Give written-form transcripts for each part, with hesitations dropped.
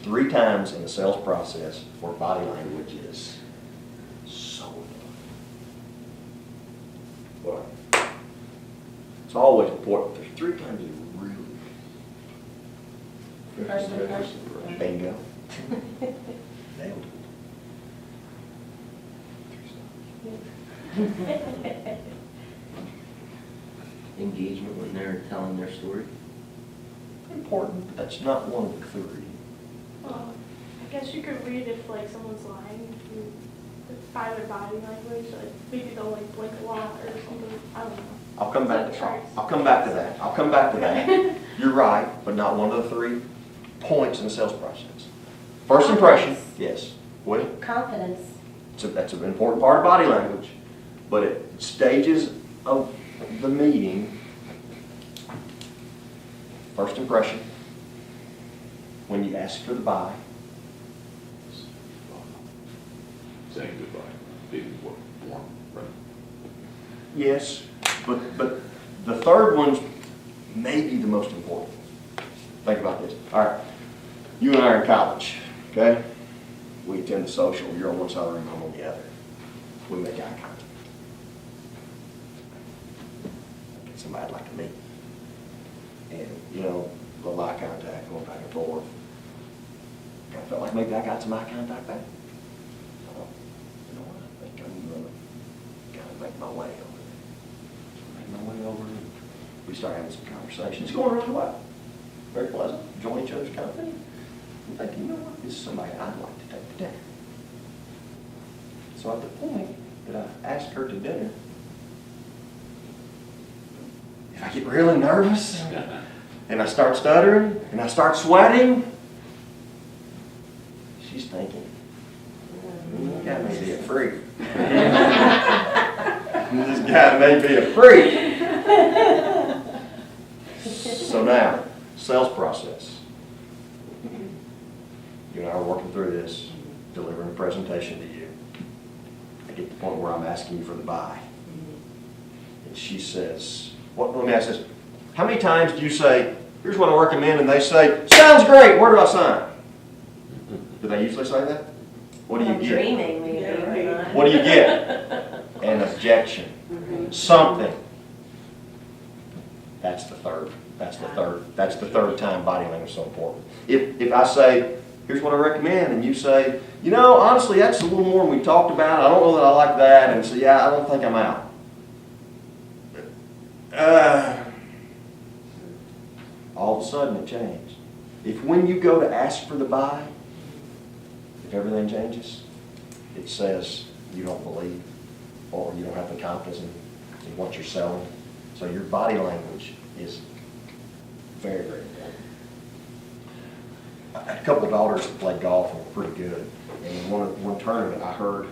3 times in the sales process where body language is so important. But it's always important. There's 3 times you really. First impression. Bingo. Nailed it. Engagement when they're telling their story. Important, but that's not one of the 3. Well, I guess you could read if like someone's lying by their body language, like maybe they'll like blink a lot or something. I don't know. I'll come back. Is that tricks? I'll come back to that. I'll come back to that. You're right, but not one of the 3 points in the sales process. First impression, yes. What? Confidence. That's an important part of body language, but at stages of the meeting, first impression, when you ask for the buy, Saying goodbye, being warm, right? yes, but the 3rd one's maybe the most important. Think about this. All right, you and I are in college, okay? We attend the social. You're on one side of the room, I'm on the other. We make eye contact. Get somebody I'd like to meet. And, you know, a little eye contact, going back and forth. I felt like maybe I got some eye contact back. So, you know what, I think I'm going to kind of make my way over there. Make my way over there. We start having some conversations. It's going really well. Very pleasant. Enjoying each other's company. I'm thinking, you know what, this is somebody I'd like to take to dinner. So at the point that I asked her to dinner, if I get really nervous, and I start stuttering, and I start sweating, she's thinking, this guy may be a freak. This guy may be a freak. So now, sales process. You and I are working through this, delivering a presentation to you. I get to the point where I'm asking you for the buy. And she says, let me ask this. How many times do you say, here's what I recommend, and they say, sounds great, where do I sign? Do they usually say that? What do you I'm get? dreaming, maybe. Yeah. What do you get? An objection. Something. That's the third. That's the third time body language is so important. If I say, here's what I recommend, and you say, you know, honestly, that's a little more than we talked about. I don't know that I like that, and so yeah, I don't think I'm out. All of a sudden it changed. If when you go to ask for the buy, if everything changes, it says you don't believe or you don't have the confidence in what you're selling. So your body language is very, very important. I had a couple of daughters that played golf and were pretty good. And in one tournament, I heard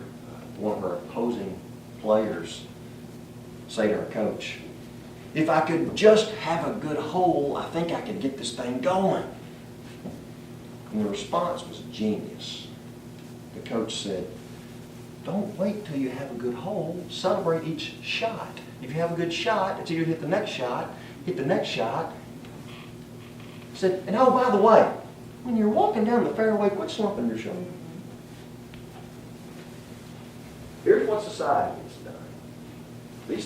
one of her opposing players say to her coach, if I could just have a good hole, I think I could get this thing going. And the response was genius. The coach said, don't wait till you have a good hole. Celebrate each shot. If you have a good shot, until you hit the next shot, hit the next shot. He said, and oh, by the way, when you're walking down the fairway, quit slumping your shoulder. Here's what society has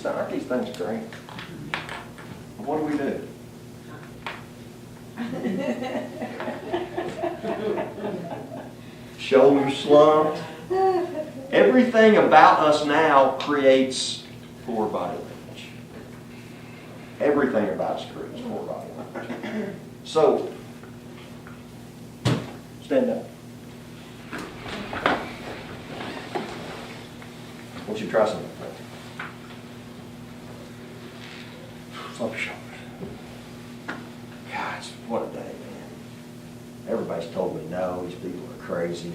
done. Aren't these things great? What do? Shoulders slumped. Everything about us now creates poor body language. Everything about us creates poor body language. So, stand up. I want you to try something. Slump your shoulders. God, what a day, man. Everybody's told me no, these people are crazy.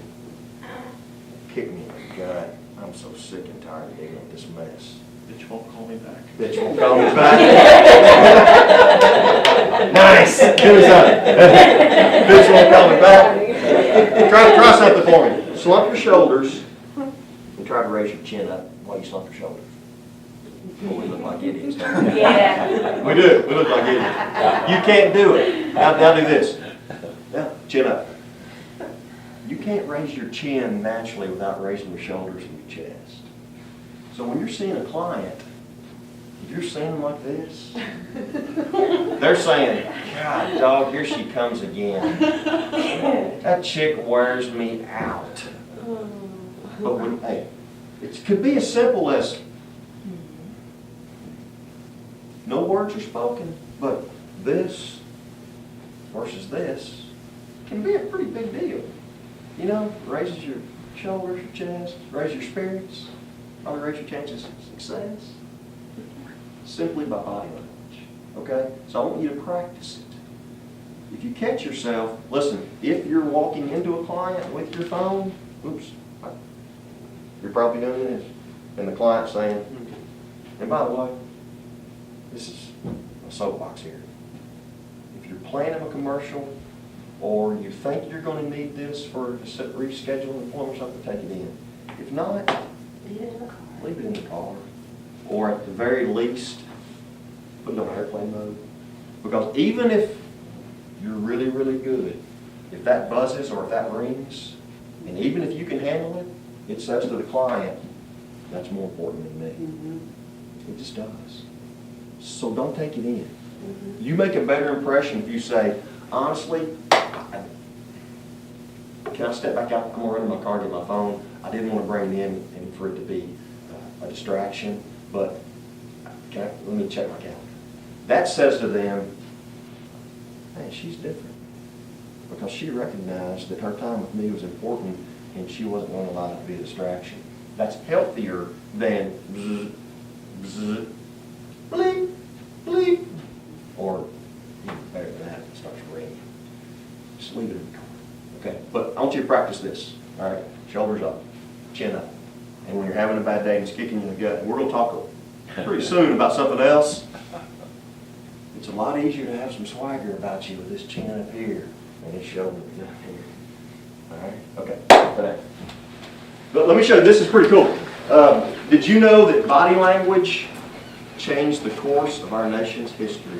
Kick me in the gut. I'm so sick and tired of dealing with this mess. Bitch won't call me back. Bitch won't call me back. Nice. Give me something. Bitch won't call me back. Try something for me. Slump your shoulders and try to raise your chin up while you slump your shoulders. Boy, we look like idiots, don't we? Yeah. We do. We look like idiots. You can't do it. Now do this. Now, chin up. You can't raise your chin naturally without raising your shoulders and your chest. So when you're seeing a client, if you're seeing them like this, they're saying, God, dog, here she comes again. That chick wears me out. But when, hey, it could be as simple as no words are spoken, but this versus this can be a pretty big deal. You know, raises your shoulders, your chest, raises your spirits, probably raise your chances of success. Simply by body language. Okay? So I want you to practice it. If you catch yourself, listen, if you're walking into a client with your phone, oops, you're probably doing this. And the client's saying, and by the way, this is a soapbox here. If you're planning a commercial or you think you're going to need this for a rescheduling appointment or something, take it in. If not, Leave it in the car. leave it in the car. Or at the very least, put it on airplane mode. Because even if you're really, really good, if that buzzes or if that rings, and even if you can handle it, it says to the client, that's more important than me. It just does. So don't take it in. You make a better impression if you say, honestly, can I step back out? I'm going to run in my car and get my phone. I didn't want to bring it in and for it to be a distraction, but let me check my calendar. That says to them, hey, she's different. Because she recognized that her time with me was important and she wasn't going to allow it to be a distraction. That's healthier than bzz, bzz, bleep, bleep. Or even better than that, it starts ringing. Just leave it in the car. Okay? But I want you to practice this. All right? Shoulders up, chin up. And when you're having a bad day and it's kicking you in the gut, and we're going to talk pretty soon about something else. It's a lot easier to have some swagger about you with this chin up here and this shoulder down here. All right? Okay. But let me show you. This is pretty cool. Did you know that body language changed the course of our nation's history?